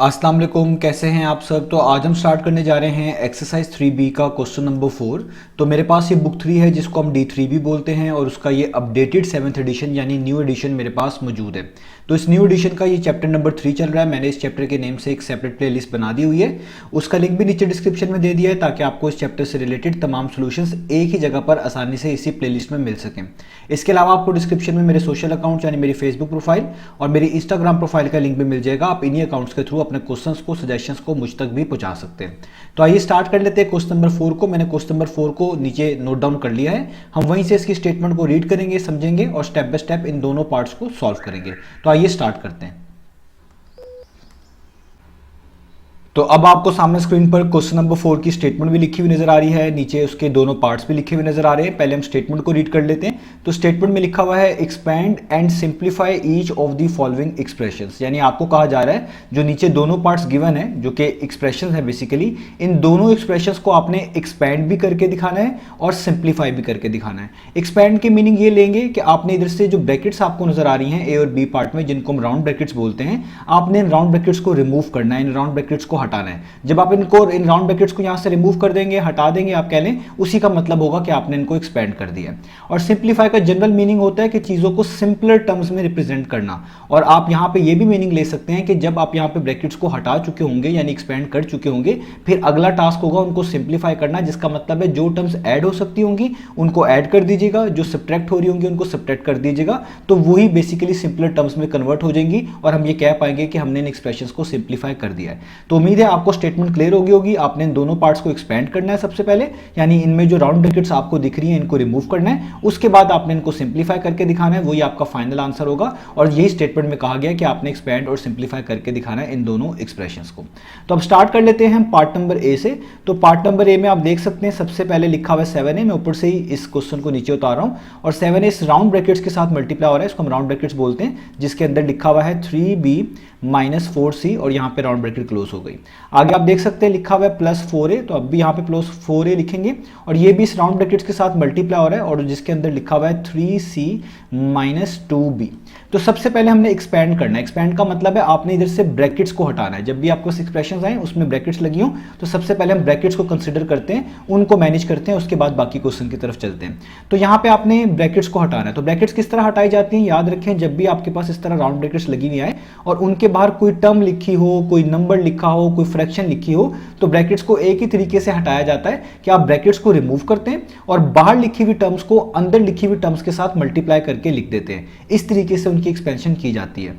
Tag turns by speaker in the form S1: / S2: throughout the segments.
S1: अस्सलाम वालेकुम, कैसे हैं आप सब। तो आज हम स्टार्ट करने जा रहे हैं एक्सरसाइज 3B का क्वेश्चन नंबर 4। तो मेरे पास ये बुक 3 है जिसको हम D3 भी बोलते हैं और उसका ये अपडेटेड 7th एडिशन यानी न्यू एडिशन मेरे पास मौजूद है। तो इस न्यू एडिशन का ये चैप्टर नंबर 3 चल रहा है। मैंने इस चैप्टर के नेम से एक सेपरेट प्लेलिस्ट बना दी हुई है, उसका लिंक भी नीचे डिस्क्रिप्शन में दे दिया है ताकि आपको इस चैप्टर से रिलेटेड तमाम सोल्यूशंस एक ही जगह पर आसानी से इसी प्लेलिस्ट में मिल सकें। इसके अलावा आपको डिस्क्रिप्शन में मेरे सोशल अकाउंट यानी मेरी फेसबुक प्रोफाइल और मेरी इंस्टाग्राम प्रोफाइल का लिंक भी मिल जाएगा। आप इन्हीं अकाउंट्स के थ्रू अपने क्वेश्चंस को, सजेशंस को मुझ तक भी पहुंचा सकते हैं। तो आइए स्टार्ट कर लेते हैं क्वेश्चन नंबर 4 को। मैंने क्वेश्चन नंबर 4 को नीचे नोट डाउन कर लिया है। हम वहीं से इसकी स्टेटमेंट को रीड करेंगे, समझेंगे और स्टेप बाय स्टेप इन दोनों पार्ट्स को सॉल्व करेंगे। तो आइए स्टार्ट करते हैं। तो अब आपको सामने स्क्रीन पर क्वेश्चन नंबर 4 की स्टेटमेंट भी लिखी हुई नजर आ रही है, नीचे उसके दोनों पार्ट्स भी लिखे हुए नजर आ रहे हैं। पहले हम स्टेटमेंट को रीड कर लेते हैं। तो स्टेटमेंट में लिखा हुआ है expand and simplify each of the following expressions, यानी आपको कहा जा रहा है जो नीचे दोनों पार्ट्स गिवन है जो कि एक्सप्रेशंस है बेसिकली, इन दोनों एक्सप्रेशंस को आपने एक्सपैंड भी करके दिखाना है और सिंप्लीफाई भी करके दिखाना है। एक्सपैंड की मीनिंग ये लेंगे कि आपने इधर से जो ब्रैकेट्स आपको नजर आ रही हैं ए और बी पार्ट में, जिनको हम राउंड ब्रैकेट्स बोलते हैं, आपने इन राउंड ब्रैकेट्स को रिमूव करना है, इन राउंड ब्रैकेट्स को हटाना है। जब आप इन राउंड ब्रैकेट्स को यहां से रिमूव कर देंगे, हटा देंगे, आप कह लें, उसी का मतलब होगा कि आपने इनको एक्सपेंड कर दिया। और सिंप्लीफाई का जनरल मीनिंग होता है कि चीजों को सिंपलर टर्म्स में रिप्रेजेंट करना। और आप यहां पे ये भी मीनिंग ले सकते हैं कि जब आप यहां पे ब्रैकेट्स को हटा चुके होंगे यानी एक्सपेंड कर चुके होंगे, फिर अगला टास्क होगा उनको सिंप्लीफाई करना, जिसका मतलब है जो टर्म्स ऐड हो सकती होंगी उनको ऐड कर दीजिएगा, जो सब्ट्रैक्ट हो रही होंगी उनको सब्ट्रैक्ट कर दीजिएगा। तो वही बेसिकली सिंपलर टर्म्स में कन्वर्ट हो जाएंगी और हम ये कह पाएंगे कि हमने इन एक्सप्रेशंस को सिंप्लीफाई कर दिया है। तो उम्मीद है आपको स्टेटमेंट क्लियर होगी। आपने इन दोनों पार्ट्स को एक्सपेंड करना है सबसे पहले, यानी इनमें जो राउंड ब्रैकेट्स आपको दिख रही हैं इनको रिमूव करना है। उसके बाद आपने इनको सिंप्लीफाई करके दिखाना है, वही आपका फाइनल आंसर होगा। और यही स्टेटमेंट में कहा गया कि आपने एक्सपेंड और सिंप्लीफाई करके दिखाना है इन दोनों एक्सप्रेशंस को। तो अब स्टार्ट कर लेते हैं हम पार्ट नंबर ए से। तो पार्ट नंबर ए में आप देख सकते हैं सबसे पहले लिखा हुआ है 7a। मैं ऊपर से ही इस क्वेश्चन को नीचे उतार रहा हूं और 7a इस राउंड ब्रैकेट्स के साथ मल्टीप्लाई हो रहा है, इसको हम राउंड ब्रैकेट्स बोलते हैं, जिसके अंदर लिखा हुआ है 3b माइनस 4c और यहां पे राउंड ब्रैकेट क्लोज हो गई। आगे आप देख सकते हैं लिखा हुआ है प्लस 4a, तो अब भी यहां पे प्लस 4a लिखेंगे और ये भी इस राउंड ब्रैकेट्स के साथ मल्टीप्लाई हो रहा है और जिसके अंदर लिखा हुआ है 3c माइनस 2b। तो सबसे पहले हमने एक्सपेंड करना है। एक्सपेंड का मतलब है आपने इधर से ब्रैकेट्स को हटाना है। जब भी आपको एक्सप्रेशंस आए उसमें ब्रैकेट्स लगी हो तो सबसे पहले हम ब्रैकेट्स को कंसीडर करते हैं, उनको मैनेज करते हैं, उसके बाद बाकी क्वेश्चन की तरफ चलते हैं। तो यहाँ पे आपने ब्रैकेट्स को हटाना है। तो ब्रैकेट्स किस तरह हटाई जाती हैं याद रखें, जब भी आपके पास इस तरह राउंड ब्रैकेट्स लगी हुई आए और उनके बाहर कोई टर्म लिखी हो, कोई नंबर लिखा हो, कोई फ्रैक्शन लिखी हो, तो ब्रैकेट्स को एक ही तरीके से हटाया जाता है कि आप ब्रैकेट्स को रिमूव करते हैं और बाहर लिखी हुई टर्म्स को अंदर लिखी हुई टर्म्स के साथ मल्टीप्लाई करके लिख देते हैं। इस तरीके से उनकी एक्सपेंशन की जाती है।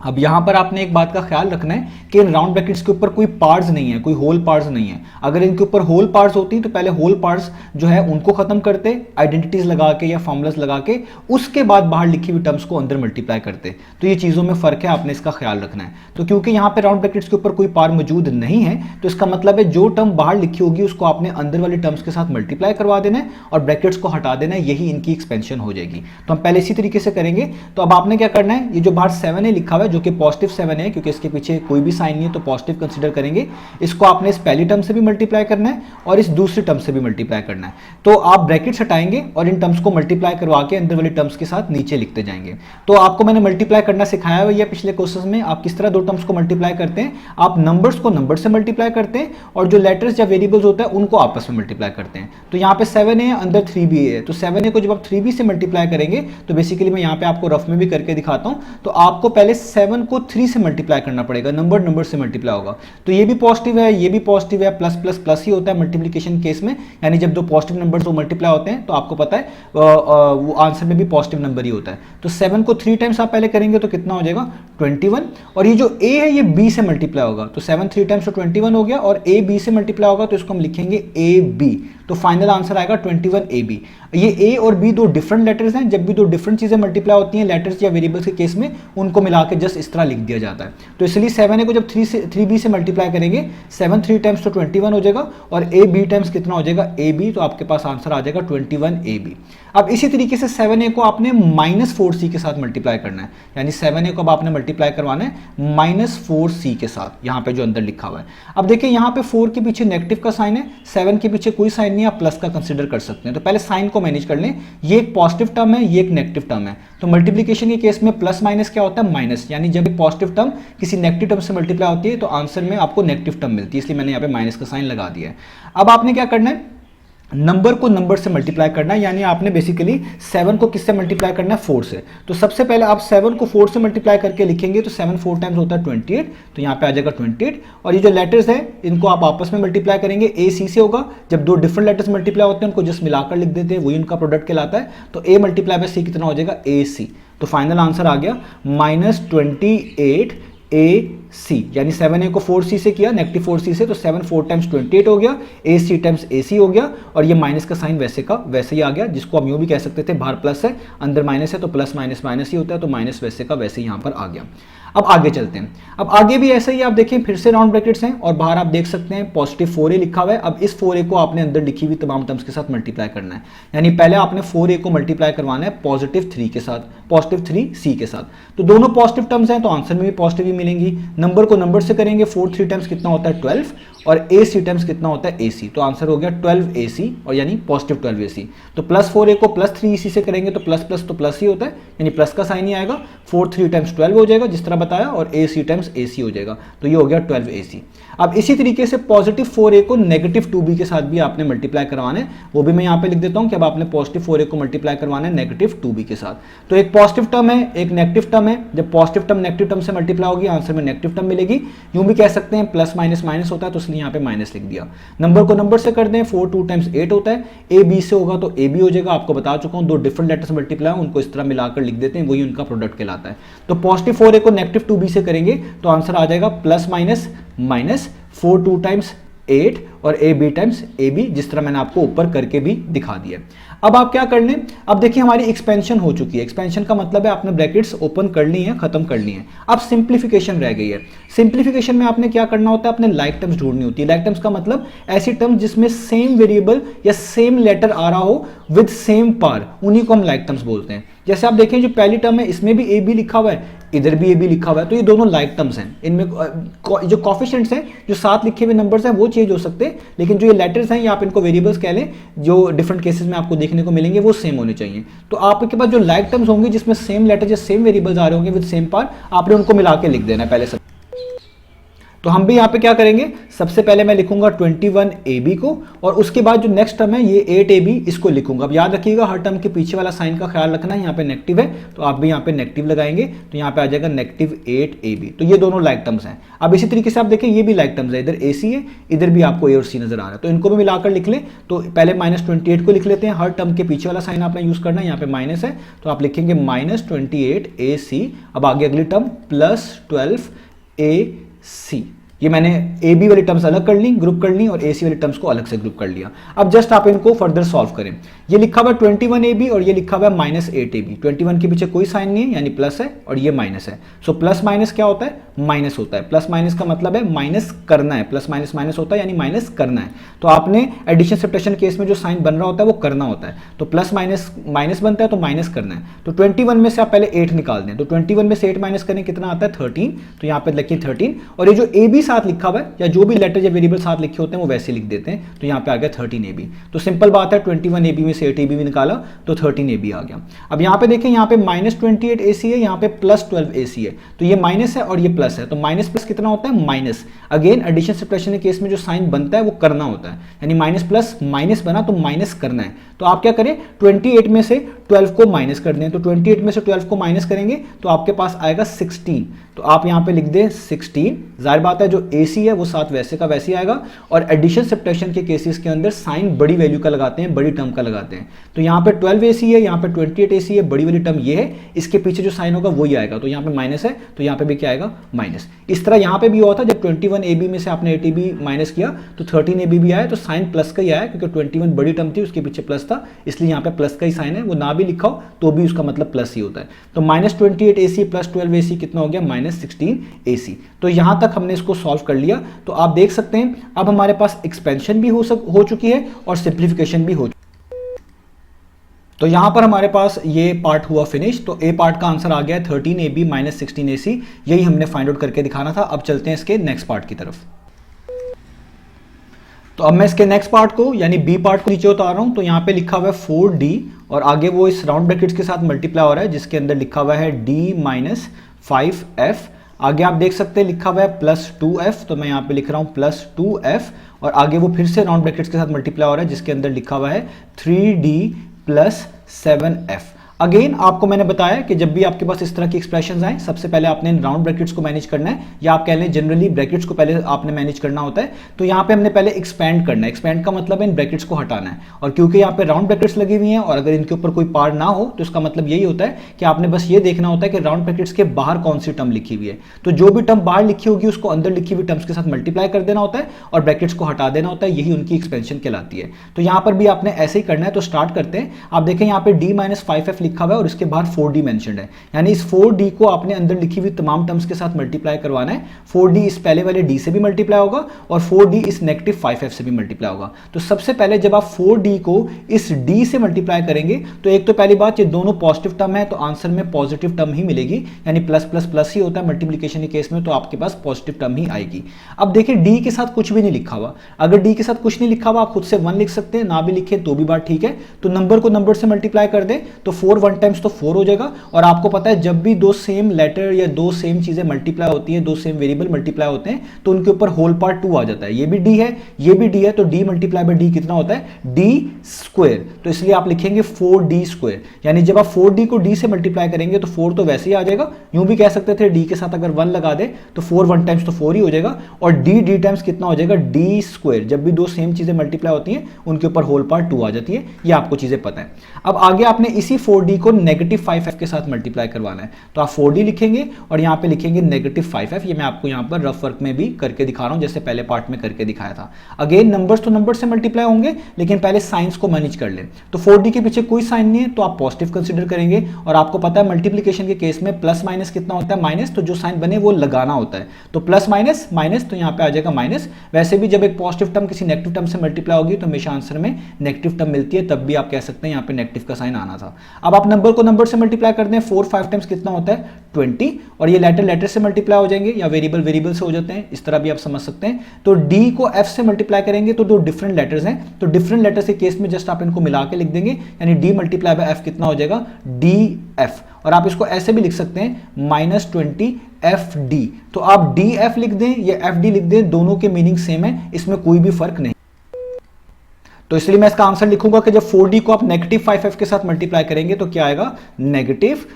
S1: अब यहां पर आपने एक बात का ख्याल रखना है कि इन राउंड ब्रैकेट्स के ऊपर कोई पार्ट्स नहीं है, कोई होल पार्ट्स नहीं है। अगर इनके ऊपर होल पार्ट्स होती तो पहले होल पार्ट्स जो है उनको खत्म करते, आइडेंटिटीज लगा के या फॉर्मुलास लगा के, उसके बाद बाहर लिखी हुई टर्म्स को अंदर मल्टीप्लाई करते। तो ये चीजों में फर्क है, आपने इसका ख्याल रखना है। तो क्योंकि यहां पर राउंड ब्रैकेट्स के ऊपर कोई पार मौजूद नहीं है तो इसका मतलब है जो टर्म बाहर लिखी होगी उसको आपने अंदर वाली टर्म्स के साथ मल्टीप्लाई करवा देना है और ब्रैकेट्स को हटा देना है, यही इनकी एक्सपेंशन हो जाएगी। तो हम पहले इसी तरीके से करेंगे। तो अब आपने क्या करना है, ये जो बाहर 7a लिखा हुआ है जो कि पॉजिटिव 7 है, क्योंकि इसके पीछे कोई भी साइन नहीं है तो पॉजिटिव कंसीडर करेंगे, इसको आपने इस पहली टर्म से भी मल्टीप्लाई करना है और इस दूसरी टर्म से भी मल्टीप्लाई करना है। तो आप ब्रैकेट्स हटाएंगे और इन टर्म्स को मल्टीप्लाई करवा के अंदर वाली टर्म्स के साथ नीचे लिखते जाएंगे। तो आपको मैंने मल्टीप्लाई करना सिखाया हुआ है पिछले क्वेश्चन में। आप किस तरह दो टर्म्स को मल्टीप्लाई करते हैं, आप नंबर्स को नंबर से मल्टीप्लाई करते हैं और जो लेटर्स या वेरिएबल्स होता है उनको आपस में मल्टीप्लाई करते हैं। तो यहाँ पे 7a है, अंदर 3b है, तो 7a को जब आप 3b से मल्टीप्लाई करेंगे तो बेसिकली मैं यहाँ पे आपको रफ में भी करके दिखाता हूँ। तो आपको पहले 7 को 3 से मल्टीप्लाई करना पड़ेगा, नंबर नंबर से मल्टीप्लाई होगा। तो ये भी पॉजिटिव है, ये भी पॉजिटिव है, प्लस प्लस प्लस ही होता है मल्टीप्लिकेशन केस में, यानी जब दो पॉजिटिव नंबर्स वो मल्टीप्लाई होते हैं तो आपको पता है वो आंसर में भी पॉजिटिव नंबर ही होता है। तो 7 को 3 टाइम्स आप पहले करेंगे तो कितना हो जाएगा 21, और ये जो a है ये b से मल्टीप्लाई होगा। तो 7 3 टाइम्स तो 21 हो गया और a b से मल्टीप्लाई होगा तो इसको हम लिखेंगे ab। तो फाइनल आंसर आएगा 21ab। ये a और b दो डिफरेंट लेटर्स हैं, जब भी दो डिफरेंट चीजें मल्टीप्लाई होती हैं लेटर्स या वेरिएबल्स के केस में, उनको मिला के जस्ट इस तरह लिख दिया जाता है। तो इसलिए 7a को जब 3b से मल्टीप्लाई करेंगे, 7 3 टाइम्स तो 21 हो जाएगा और ab टाइम्स कितना हो जाएगा ab, तो आपके पास आंसर आ जाएगा 21ab। अब इसी तरीके से 7a को आपने -4c के साथ मल्टीप्लाई करना है, यानी 7a को अब आपने मल्टीप्लाई करवाना है -4c के साथ, यहाँ पे जो अंदर लिखा हुआ है। अब देखिए यहाँ पे 4 के पीछे नेगेटिव का साइन है, 7 के पीछे कोई साइन नहीं, आप प्लस का कंसीडर कर सकते हैं। तो पहले साइन को मैनेज कर लें, ये एक पॉजिटिव टर्म है, ये एक नेगेटिव टर्म है। तो मल्टीप्लिकेशन के केस में प्लस माइनस क्या होता है, माइनस, यानी यानी जब पॉजिटिव टर्म किसी नेगेटिव टर्म से मल्टीप्लाई होती है तो आंसर में आपको नेगेटिव टर्म मिलती है, इसलिए मैंने यहाँ पे माइनस का साइन लगा दिया है। अब आपने क्या करना है, नंबर को नंबर से मल्टीप्लाई करना है, यानी आपने बेसिकली 7 को किससे मल्टीप्लाई करना है, 4 से। तो सबसे पहले आप 7 को 4 से मल्टीप्लाई करके लिखेंगे तो 7 4 टाइम्स होता है 28, तो यहाँ पे आ जाएगा 28। और ये जो लेटर्स हैं इनको आप आपस में मल्टीप्लाई करेंगे, ए सी से होगा। जब दो डिफरेंट लेटर्स मल्टीप्लाई होते हैं उनको जस्ट मिलाकर लिख देते हैं, वही उनका प्रोडक्ट कहलाता है। तो ए मल्टीप्लाई बाय सी कितना हो जाएगा, ए सी। तो फाइनल आंसर आ गया -28 ए सी, यानी 7a को 4c से किया, नेगेटिव 4c से, तो 7 4 टाइम्स 28 हो गया, ac टाइम्स ac हो गया। और ये माइनस का साइन वैसे का वैसे ही आ गया, जिसको हम यूं भी कह सकते थे, बाहर प्लस है अंदर माइनस है तो प्लस माइनस माइनस ही होता है, तो माइनस वैसे का वैसे ही यहाँ पर आ गया। अब आगे चलते हैं। अब आगे भी ऐसा ही आप देखें, फिर से राउंड ब्रैकेट्स हैं और बाहर आप देख सकते हैं पॉजिटिव 4a लिखा हुआ है। अब इस 4a को आपने अंदर लिखी हुई तमाम टर्म्स के साथ मल्टीप्लाई करना है, यानी पहले आपने 4a को मल्टीप्लाई करवाना है पॉजिटिव 3 के साथ, पॉजिटिव 3c के साथ। तो दोनों पॉजिटिव टर्म्स हैं तो आंसर में भी पॉजिटिव ही मिलेंगी। नंबर को नंबर से करेंगे, 4 3 टाइम्स कितना होता है 12 और ac टाइम्स कितना होता है ac, तो आंसर हो गया 12ac और यानी पॉजिटिव 12ac। तो प्लस 4a को प्लस 3ac से करेंगे तो प्लस प्लस तो प्लस ही होता है, यानी प्लस का साइन ही आएगा। 4 3 टाइम्स 12 हो जाएगा जिस तरह बताया, और ac टाइम्स ac हो जाएगा, तो ये हो गया 12ac। अब इसी तरीके से पॉजिटिव 4a को नेगेटिव 2b के साथ भी आपने मल्टीप्लाई करवाना है, वो भी मैं यहाँ पे लिख देता हूँ कि अब आपने पॉजिटिव 4a को मल्टीप्लाई करवाना है नेगेटिव 2b के साथ। तो एक पॉजिटिव टर्म है, एक नेगेटिव टर्म है, जब पॉजिटिव टर्म नेगेटिव टर्म से मल्टीप्लाई होगी आंसर में नेगेटिव टर्म मिलेगी। यूं भी कह सकते हैं प्लस माइनस माइनस होता है, तो इसलिए यहाँ पे माइनस लिख दिया। नंबर को नंबर से कर दें, 4 2 टाइम्स 8 होता है, ए बी से होगा तो ए बी हो जाएगा। आपको बता चुका हूँ, दो डिफरेंट लेटर्स मल्टीप्लाई उनको इस तरह मिलाकर लिख देते हैं, वही उनका प्रोडक्ट कहलाता है। तो पॉजिटिव 4a को नेगेटिव 2b से करेंगे तो आंसर आ जाएगा प्लस माइनस माइनस 4 2 टाइम्स 8 और A B times A B, जिस तरह मैंने आपको ऊपर करके भी दिखा दिया। अब आप क्या कर लें, अब देखिए हमारी एक्सपेंशन हो चुकी है। एक्सपेंशन का मतलब है आपने ब्रैकेट्स ओपन कर ली है, खत्म कर ली है। अब सिंप्लीफिकेशन रह गई है। सिंप्लीफिकेशन में आपने क्या करना होता है, अपने लाइक टर्म्स ढूंढनी होती है। लाइक टर्म्स का मतलब ऐसी टर्म्स जिसमें सेम वेरिएबल या सेम लेटर आ रहा हो विद सेम पार, उन्हीं को हम लाइक टर्म्स बोलते हैं। जैसे आप देखें जो पहली टर्म है इसमें भी ए बी लिखा हुआ है, इधर भी ए बी लिखा हुआ है, तो ये दोनों लाइक टर्म्स हैं। इनमें जो कॉफिशिएंट्स हैं, जो साथ लिखे हुए नंबर्स हैं वो चेंज हो सकते हैं, लेकिन जो ये लेटर्स हैं या आप इनको वेरिएबल्स कह लें, जो डिफरेंट केसेस में आपको देखने को मिलेंगे वो सेम होने चाहिए। तो आपके पास जो लाइक टर्म्स होंगे जिसमें सेम लेटर या सेम वेरिएबल्स आ रहे होंगे विद सेम पार, आपने उनको मिला के लिख देना है पहले। तो हम भी यहाँ पे क्या करेंगे, सबसे पहले मैं लिखूंगा 21ab को और उसके बाद जो नेक्स्ट टर्म है ये 8ab, इसको लिखूंगा। अब याद रखिएगा हर टर्म के पीछे वाला साइन का ख्याल रखना है, यहाँ पे नेगेटिव है तो आप भी यहाँ पे नेगेटिव लगाएंगे, तो यहाँ पे आ जाएगा नेगेटिव 8ab। तो ये दोनों लाइक टर्म्स हैं। अब इसी तरीके से आप देखें ये भी लाइक टर्म्स है, इधर ac है, इधर भी आपको a और c नजर आ रहा है, तो इनको भी मिलाकर लिख लें। तो पहले -28 को लिख लेते हैं, हर टर्म के पीछे वाला साइन आपने यूज करना है, यहाँ पे माइनस है तो आप लिखेंगे -28ac। अब आगे अगली टर्म +12ac, ये मैंने ए बी वाली टर्म्स अलग कर ली, ग्रुप कर ली, और ए सी वाली टर्म्स को अलग से ग्रुप कर लिया। अब जस्ट आप इनको फर्दर सॉल्व करें। ये लिखा हुआ 21ab और ये लिखा हुआ -8ab। 21 के पीछे कोई साइन नहीं है यानी प्लस है, और ये माइनस है। सो प्लस माइनस क्या होता है, माइनस होता है। प्लस माइनस का मतलब है माइनस करना है, प्लस माइनस माइनस होता है यानी माइनस करना है। तो आपने एडिशन सब्ट्रैक्शन केस में जो साइन बन रहा होता है वो करना होता है। तो प्लस माइनस माइनस बनता है तो माइनस करना है। तो 21 में से आप पहले 8 निकाल दें, तो 21 में से 8 माइनस करें कितना आता है 13, तो यहाँ पे लिखिए 13। और ये जो ए बी साथ लिखा हुआ है या जो भी लेटर या वेरिएबल साथ लिखे होते हैं वो वैसे लिख देते हैं, तो यहाँ पे आ गया 13ab। तो सिंपल बात है, 21ab में से 8ab भी निकाला तो 13ab आ गया। अब यहाँ पे देखें, यहाँ पे -28ac है, यहाँ पे +12ac है, तो ये माइनस है और ये प्लस है, तो माइनस प्लस कितना होता है, माइनस। अगेन एडिशन सब्ट्रैक्शन के केस में जो साइन बनता है वो करना होता है, यानी माइनस प्लस माइनस बना तो माइनस करना है। तो आप क्या करें, 28 में से 12 को माइनस कर दें, तो 28 में से 12 को माइनस करेंगे तो आपके पास आएगा 16। तो आप यहाँ पे लिख दें 16। जाहिर बात है जो AC है वो साथ वैसे का वैसे आएगा, और एडिशन सब्ट्रैक्शन के केसेस के अंदर साइन बड़ी वैल्यू का लगाते हैं, बड़ी टर्म का लगाते हैं। तो यहाँ पे 12ac है, यहाँ पे 28ac है, बड़ी वाली टर्म ये है, इसके पीछे जो साइन होगा वही आएगा। तो यहाँ पे माइनस है तो यहाँ पे भी क्या आएगा, माइनस। इस तरह यहाँ पे भी हुआ था, जब 21ab में से आपने 8ab माइनस किया तो 13ab भी आया, तो साइन प्लस का ही आया, क्योंकि 21 बड़ी टर्म थी उसके पीछे प्लस था, इसलिए यहाँ पे प्लस का ही साइन है। वो ना भी लिखा हो तो भी उसका मतलब प्लस ही होता है। तो -28ac + 12ac कितना हो गया, -16ac। तो यहां तक हमने इसको सॉल्व कर लिया। तो आप देख सकते हैं अब हमारे पास एक्सपेंशन भी हो चुकी है और सिंप्लीफिकेशन भी हो चुकी है। तो यहां पर हमारे पास ये पार्ट हुआ फिनिश। तो ए पार्ट का आंसर आ गया 13ab - 16ac, यही हमने फाइंड आउट करके दिखाना था। अब चलते हैं इसके नेक्स्ट पार्ट की तरफ। तो अब मैं इसके नेक्स्ट पार्ट को यानी बी पार्ट को नीचे उतार रहा हूं। तो यहाँ पे लिखा हुआ है 4d और आगे वो इस राउंड ब्रैकेट्स के साथ मल्टीप्लाई हो रहा है, जिसके अंदर लिखा हुआ है d - 5f। आगे आप देख सकते हैं लिखा हुआ है +2f, तो मैं यहाँ पे लिख रहा हूँ +2f, और आगे वो फिर से राउंड ब्रैकेट्स के साथ मल्टीप्लाई हो रहा है जिसके अंदर लिखा हुआ है 3d + 7f। अगेन आपको मैंने बताया कि जब भी आपके पास इस तरह की एक्सप्रेशंस आए, सबसे पहले आपने इन राउंड ब्रैकेट्स को मैनेज करना है, या आप कह लें जनरली ब्रैकेट्स को पहले आपने मैनेज करना होता है। तो यहाँ पे हमने पहले एक्सपैंड करना है। एक्सपैंड का मतलब है इन ब्रैकेट्स को हटाना है, और क्योंकि यहाँ पे राउंड ब्रैकेट्स लगी हुई हैं और अगर इनके ऊपर कोई पार ना हो तो इसका मतलब यही होता है कि आपने बस ये देखना होता है कि राउंड ब्रैकेट्स के बाहर कौन सी टर्म लिखी हुई है। तो जो भी टर्म बाहर लिखी होगी उसको अंदर लिखी हुई टर्म्स के साथ मल्टीप्लाई कर देना होता है और ब्रैकेट्स को हटा देना होता है। यही उनकी एक्सपेंशन कहलाती है। तो यहाँ पर भी आपने ऐसे ही करना है। तो स्टार्ट करते हैं। आप देखें यहाँ पे d - 5f लिखा हुआ है और इसके बाहर 4d मेंशन्ड है, यानी इस 4d को आपने अंदर लिखी हुई तमाम टर्म्स के साथ मल्टीप्लाई करवाना है। 4d इस पहले वाले d से भी मल्टीप्लाई होगा और 4d इस -5f से भी मल्टीप्लाई होगा। तो सबसे पहले जब आप 4d को इस d से मल्टीप्लाई करेंगे तो एक तो पहली बात, ये दोनों पॉजिटिव टर्म है तो आंसर में पॉजिटिव टर्म ही मिलेगी, यानी प्लस प्लस प्लस ही होता है मल्टीप्लिकेशन के केस में, तो आपके पास पॉजिटिव टर्म ही आएगी। अब देखिए d के साथ कुछ भी नहीं लिखा हुआ। अगर d के साथ कुछ नहीं लिखा हुआ आप खुद से 1 लिख सकते हैं, ना भी लिखे तो भी बात ठीक है। तो नंबर को नंबर से मल्टीप्लाई कर दें तो 4 1 टाइम्स तो 4 हो जाएगा। और आपको पता है जब भी दो सेम लेटर या दो सेम चीजें मल्टीप्लाई होती हैं, दो सेम वेरिएबल मल्टीप्लाई होते हैं तो उनके ऊपर होल पार्ट 2 आ जाता है। ये भी d है, ये भी d है, तो d मल्टीप्लाई बाय d कितना होता है d स्क्वायर। तो इसलिए आप लिखेंगे 4d स्क्वायर, यानी जब आप 4d को d से मल्टीप्लाई करेंगे तो 4 तो वैसे ही आ जाएगा। यूं भी कह सकते थे d के साथ अगर 1 लगा दे तो 4 1 टाइम्स तो 4 ही हो जाएगा, और d टाइम्स कितना हो जाएगा d स्क्वायर। जब भी दो सेम चीजें मल्टीप्लाई होती हैं उनके ऊपर होल पार्ट 2 आ जाती है। ये आपको चीजें पता है। अब आगे आपने इसी 4d को -5f के साथ मल्टीप्लाई करवाना है। तो आप 4d लिखेंगे और यहाँ पे लिखेंगे -5f। ये मैं आपको यहाँ पर रफ वर्क में भी करके दिखा रहा हूँ, जैसे पहले पार्ट में करके दिखाया था। अगेन नंबर्स तो नंबर से मल्टीप्लाई होंगे, लेकिन पहले साइंस को मैनेज कर लें। तो 4d के पीछे कोई साइन नहीं है तो आप पॉजिटिव कंसिडर करेंगे, और आपको पता है मल्टीप्लिकेशन के केस में प्लस माइनस कितना होता है माइनस, तो जो साइन बने वो लगाना होता है। तो प्लस माइनस माइनस, तो यहाँ पे आ जाएगा माइनस। वैसे भी जब एक पॉजिटिव टर्म किसी नेगेटिव टर्म से मल्टीप्लाई होगी तो हमेशा आंसर में नेगेटिव टर्म मिलती है, तब भी आप कह सकते हैं यहाँ पे नेगेटिव का साइन आना था। अब आप नंबर को नंबर से मल्टीप्लाई कर दें, 4 5 टाइम्स कितना होता है 20, और ये लेटर से मल्टीप्लाई हो जाएंगे या वेरिएबल से हो जाते हैं, इस तरह भी आप समझ सकते हैं। तो d को f से मल्टीप्लाई करेंगे तो दो डिफरेंट लेटर्स हैं, तो डिफरेंट लेटर्स के केस में जस्ट आप इनको मिला के लिख देंगे, यानी d मल्टीप्लाई बाय f कितना हो जाएगा df। और आप इसको ऐसे भी लिख सकते हैं -20 fd। तो आप df लिख दें या fd लिख दें, दोनों के मीनिंग सेम है, इसमें कोई भी फर्क नहीं। तो इसलिए मैं इसका आंसर लिखूंगा कि जब 4d को आप -5f के साथ मल्टीप्लाई करेंगे तो क्या आएगा -20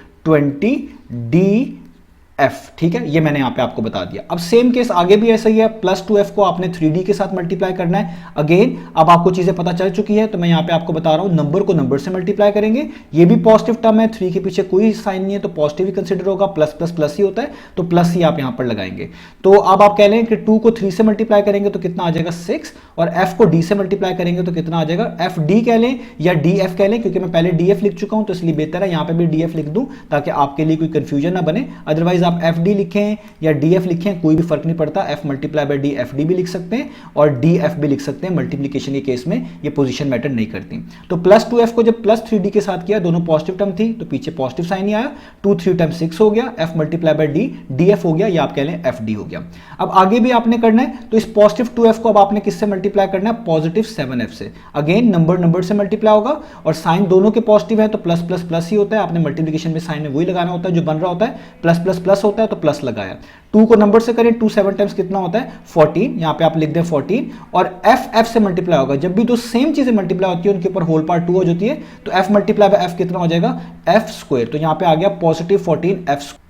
S1: df। ठीक है, ये मैंने यहां पे आपको बता दिया। अब सेम केस आगे भी ऐसा ही है, +2f को आपने 3d के साथ मल्टीप्लाई करना है। अगेन अब आपको चीजें पता चल चुकी है, तो मैं यहां पे आपको बता रहा हूं, नंबर को नंबर से मल्टीप्लाई करेंगे। ये भी पॉजिटिव टर्म है, 3 के पीछे कोई साइन नहीं है तो पॉजिटिव ही कंसिडर होगा, प्लस प्लस प्लस ही होता है तो प्लस ही आप यहां पर लगाएंगे। तो अब आप कह लें कि 2 को 3 से मल्टीप्लाई करेंगे तो कितना आ जाएगा 6, और f को d से मल्टीप्लाई करेंगे तो कितना आ जाएगा fd कह लें या df कह लें, क्योंकि मैं पहले df लिख चुका हूं तो इसलिए बेहतर है यहां पे भी df लिख दूं ताकि आपके लिए कोई कंफ्यूजन ना बने। अदरवाइज आप fd लिखें या df लिखें कोई भी फर्क नहीं पड़ता, f multiply by d fd भी लिख सकते हैं और df भी लिख सकते हैं। मल्टीप्लिकेशन के केस में ये पोजीशन मैटर नहीं करती। तो +2f को जब +3d के साथ किया, दोनों पॉजिटिव टर्म थी तो पीछे पॉजिटिव साइन ही आया, 2 3 टाइम्स 6 हो गया, f multiply by d df हो गया, या आप कह लें fd हो गया। अब आगे भी आपने करना है, तो इस पॉजिटिव 2f को अब आपने किससे मल्टीप्लाई करना है, पॉजिटिव 7f से। अगेन नंबर से मल्टीप्लाई होगा और साइन दोनों के पॉजिटिव है तो प्लस प्लस प्लस ही होता है। आपने मल्टीप्लिकेशन में साइन में वही लगाना होता है जो बन रहा होता है, प्लस प्लस प्लस होता है तो प्लस लगाया। 2 को नंबर से करें, 2 7 टाइम्स कितना होता है 14, यहां पे आप लिख दें 14, और f से मल्टीप्लाई होगा। जब भी दो सेम चीजें मल्टीप्लाई होती है उनके ऊपर होल पार्ट 2 हो जाती है, तो f मल्टीप्लाई बाय f कितना हो जाएगा f स्क्वायर। तो यहां पे आ गया +14 f स्क्वायर।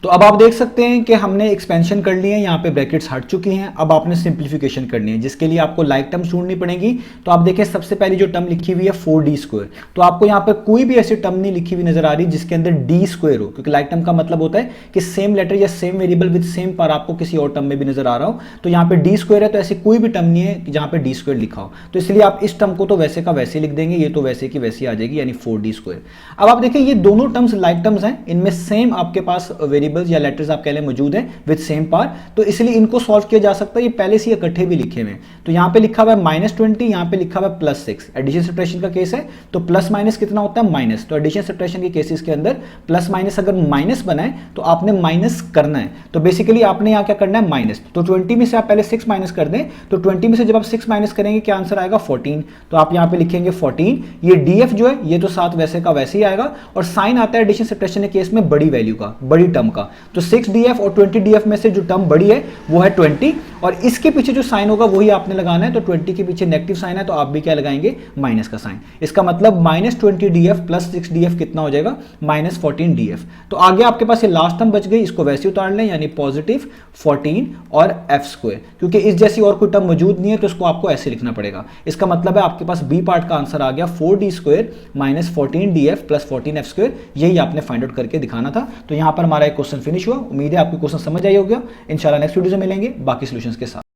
S1: तो अब आप देख सकते हैं कि हमने एक्सपेंशन कर ली है, यहाँ पे ब्रैकेट्स हट चुकी हैं। अब आपने सिंप्लीफिकेशन करनी है, जिसके लिए आपको लाइक टर्म्स ढूंढनी पड़ेगी। तो आप देखें सबसे पहली जो टर्म लिखी हुई है 4d स्क्वायर, तो आपको यहाँ पर कोई भी ऐसी टर्म नहीं लिखी हुई नजर आ रही जिसके अंदर d स्क्वायर हो, क्योंकि लाइक टर्म का मतलब होता है कि सेम लेटर या same variable with same power आपको किसी और टर्म में भी नजर आ रहा हो। तो यहाँ पे d स्क्वायर है तो ऐसी कोई भी टर्म नहीं है जहाँ पे d स्क्वायर लिखा हो, तो इसलिए आप इस टर्म को तो वैसे का वैसे लिख देंगे, ये तो वैसे की वैसी आ जाएगी, यानी 4d स्क्वायर। अब आप देखें ये दोनों टर्म्स लाइक टर्म्स हैं, इनमें सेम आपके पास वेरिएबल वेरिएबल्स या लेटर्स आप कह लें मौजूद हैं विद सेम पावर, तो इसलिए इनको सॉल्व किया जा सकता है। ये पहले से इकट्ठे भी लिखे हुए हैं। तो यहाँ पे लिखा हुआ है -20, यहाँ पे लिखा हुआ है +6। एडिशन सब्ट्रैक्शन का केस है तो प्लस माइनस कितना होता है माइनस। तो एडिशन सब्ट्रैक्शन के केसेस के अंदर प्लस माइनस अगर माइनस बनाए तो आपने माइनस करना है। तो बेसिकली आपने यहाँ क्या करना है माइनस। तो 20 में से आप पहले 6 माइनस कर दें, तो 20 में से जब आप 6 माइनस करेंगे क्या आंसर आएगा 14। तो आप यहाँ पे लिखेंगे 14। ये डीएफ जो है ये तो साथ वैसे का वैसे ही आएगा, और साइन आता है एडिशन सब्ट्रैक्शन के केस में बड़ी वैल्यू का, बड़ी टर्म का। तो 6df और 20df में से जो टर्म बड़ी है वो है 20, और इसके पीछे जो साइन होगा वही आपने लगाना है। तो 20 के पीछे नेगेटिव साइन है तो आप भी क्या लगाएंगे माइनस का साइन। इसका मतलब -20df प्लस 6df कितना हो जाएगा -14df। तो आगे आपके पास ये लास्ट टर्म बच गई, इसको वैसे उतार लें, यानी +14 और f², क्योंकि इस जैसी और कोई टर्म मौजूद नहीं है तो इसको आपको ऐसे लिखना पड़ेगा। इसका मतलब है आपके पास बी पार्ट का आंसर आ गया 4d² -14df प्लस 14f²। यही आपने फाइंड आउट करके दिखाना था। तो यहां पर हमारा एक क्वेश्चन फिनिश हुआ। उम्मीद है आपको क्वेश्चन समझ आई होगा। इंशाल्लाह नेक्स्ट वीडियो में मिलेंगे बाकी सॉल्यूशंस के साथ।